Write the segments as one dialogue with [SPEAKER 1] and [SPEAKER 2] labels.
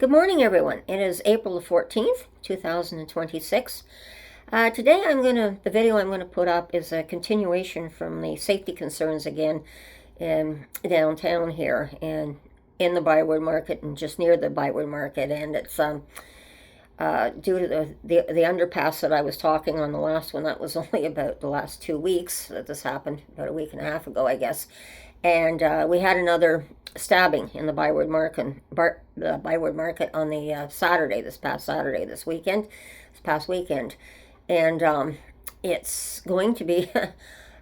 [SPEAKER 1] Good morning, everyone. It is April the 14th, 2026. Today the video I'm going to put up is a continuation from the safety concerns again in downtown here and in the Byward Market and just near the Byward Market. And it's due to the underpass that I was talking on the last one. That was only about the last 2 weeks that this happened, about a week and a half ago, I guess. And we had another stabbing in the Byward Market, on the this past Saturday, this past weekend. And it's going to be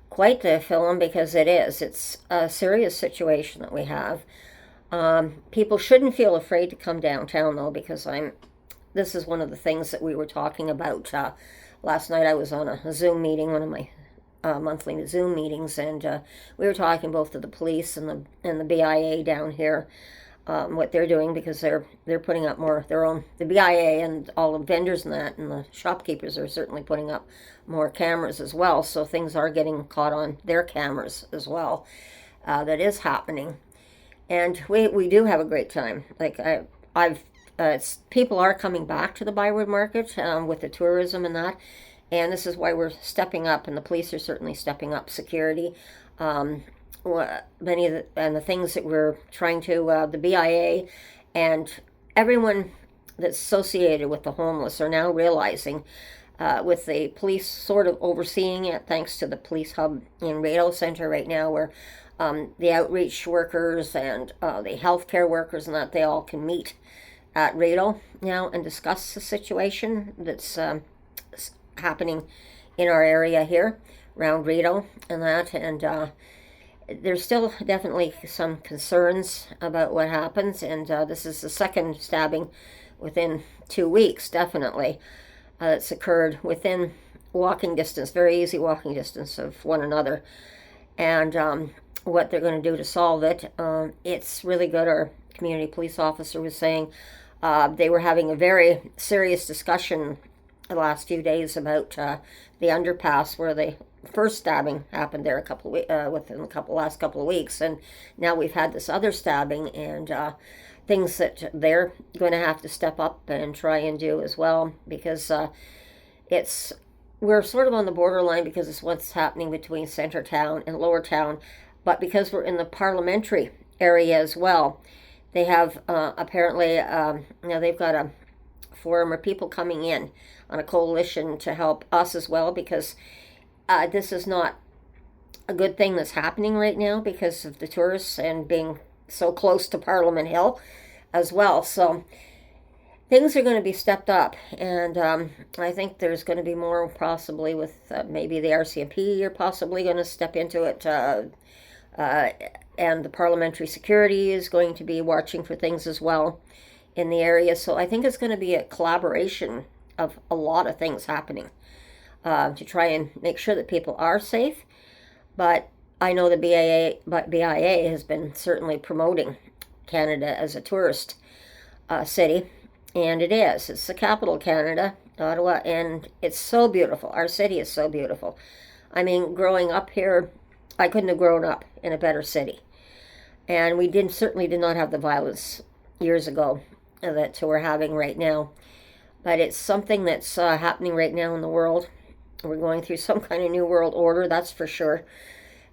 [SPEAKER 1] quite the film because it's a serious situation that we have. People shouldn't feel afraid to come downtown, though, because this is one of the things that we were talking about. Last night I was on a Zoom meeting, one of my monthly Zoom meetings, and we were talking both to the police and the BIA down here, what they're doing, because they're putting up more their own. The BIA and all the vendors and the shopkeepers are certainly putting up more cameras as well. So things are getting caught on their cameras as well. That is happening, and we do have a great time. Like people are coming back to the Byward Market with the tourism and that. And this is why we're stepping up, and the police are certainly stepping up security. Many of the things that we're trying to, the BIA and everyone that's associated with the homeless are now realizing, with the police sort of overseeing it, thanks to the police hub in Rideau Center right now, where the outreach workers and the healthcare workers and that, they all can meet at Rideau now and discuss the situation that's happening in our area here around Rideau and that. And there's still definitely some concerns about what happens, and this is the second stabbing within 2 weeks, definitely, that's occurred within walking distance, very easy walking distance of one another. And what they're going to do to solve it, it's really good. Our community police officer was saying they were having a very serious discussion the last few days about the underpass where the first stabbing happened there within the last couple of weeks, and now we've had this other stabbing, and things that they're going to have to step up and try and do as well, because we're sort of on the borderline, because it's what's happening between center town and lower town, but because we're in the parliamentary area as well, they have apparently they've got a forum of people coming in on a coalition to help us as well, because this is not a good thing that's happening right now because of the tourists and being so close to Parliament Hill as well. So things are going to be stepped up, and I think there's going to be more possibly with maybe the RCMP are possibly going to step into it, and the parliamentary security is going to be watching for things as well in the area. So I think it's going to be a collaboration of a lot of things happening to try and make sure that people are safe. But I know the BIA has been certainly promoting Canada as a tourist city, and it's the capital of Canada, Ottawa, and it's so beautiful. Our city is so beautiful. I mean, growing up here, I couldn't have grown up in a better city, and we certainly did not have the violence years ago that we're having right now. But it's something that's happening right now in the world. We're going through some kind of new world order, that's for sure.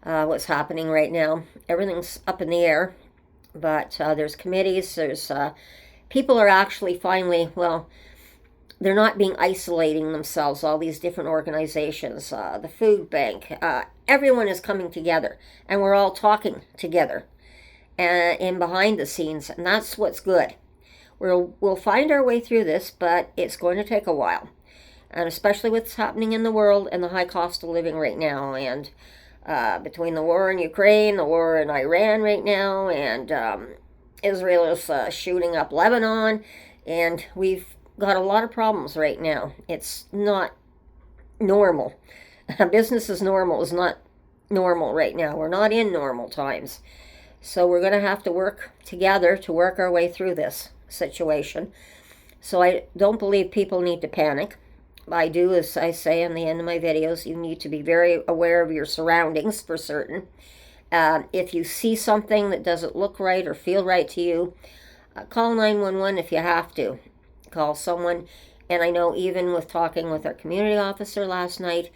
[SPEAKER 1] What's happening right now, everything's up in the air. But there's committees, there's people are actually finally, they're not being isolating themselves, all these different organizations, the food bank, everyone is coming together, and we're all talking together and behind the scenes, and that's what's good. We'll find our way through this, but it's going to take a while, and especially what's happening in the world and the high cost of living right now, and between the war in Ukraine, the war in Iran right now, and Israel is shooting up Lebanon, and we've got a lot of problems right now. It's not normal. Business as normal is not normal right now. We're not in normal times. So we're going to have to work together to work our way through this situation. So I don't believe people need to panic. I do, as I say in the end of my videos, you need to be very aware of your surroundings for certain. If you see something that doesn't look right or feel right to you, call 911 if you have to. Call someone. And I know even with talking with our community officer last night,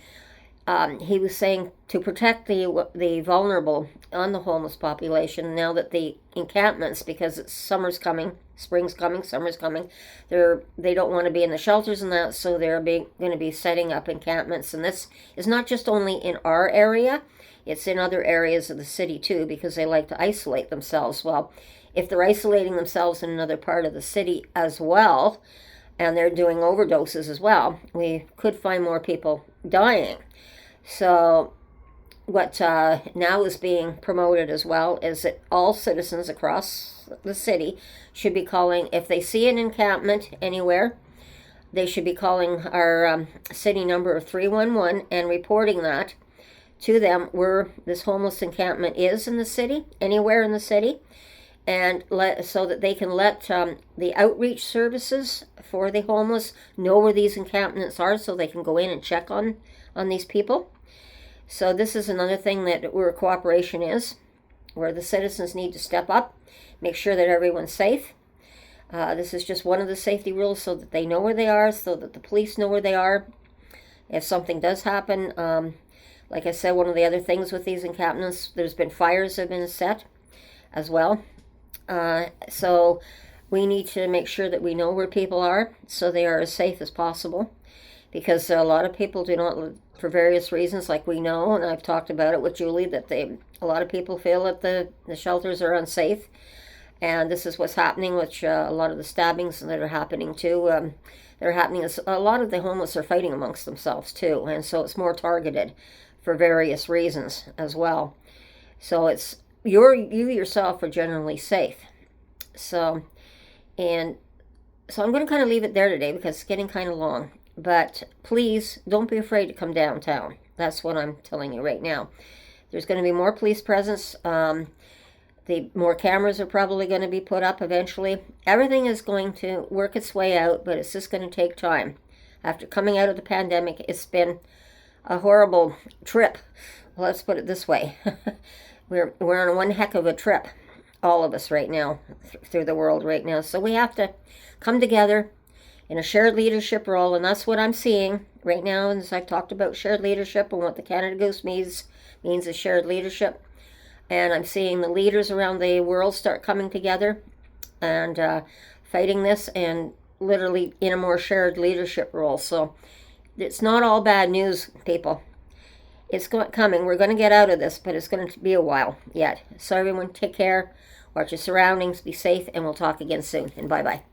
[SPEAKER 1] he was saying to protect the vulnerable on the homeless population, now that the encampments, because it's summer's coming, spring's coming, summer's coming, they don't want to be in the shelters and that, so they're going to be setting up encampments. And this is not just only in our area, it's in other areas of the city too, because they like to isolate themselves. Well, if they're isolating themselves in another part of the city as well, and they're doing overdoses as well, we could find more people dying. So what now is being promoted as well is that all citizens across the city should be calling, if they see an encampment anywhere, they should be calling our city number of 311 and reporting that to them where this homeless encampment is in the city, anywhere in the city, and so that they can let the outreach services for the homeless know where these encampments are, so they can go in and check on these people. So this is another thing that where cooperation is, where the citizens need to step up, make sure that everyone's safe. This is just one of the safety rules, so that they know where they are, so that the police know where they are. If something does happen, like I said, one of the other things with these encampments, there's been fires that have been set as well. So we need to make sure that we know where people are, so they are as safe as possible, because a lot of people do not, for various reasons, like we know, and I've talked about it with Julie, that a lot of people feel that the shelters are unsafe, and this is what's happening, which a lot of the stabbings that are happening too, they're happening, is a lot of the homeless are fighting amongst themselves too, and so it's more targeted for various reasons as well. So it's you yourself are generally safe. So I'm going to kind of leave it there today, because it's getting kind of long. But please don't be afraid to come downtown. That's what I'm telling you right now. There's going to be more police presence. The more cameras are probably going to be put up eventually. Everything is going to work its way out, but it's just going to take time. After coming out of the pandemic, it's been a horrible trip. Let's put it this way. We're on one heck of a trip, all of us right now, through the world right now. So we have to come together in a shared leadership role, and that's what I'm seeing right now. And as I've talked about shared leadership and what the Canada Goose means is shared leadership. And I'm seeing the leaders around the world start coming together and fighting this, and literally in a more shared leadership role. So it's not all bad news, people. It's coming. We're going to get out of this, but it's going to be a while yet. So everyone, take care, watch your surroundings, be safe, and we'll talk again soon. And bye-bye.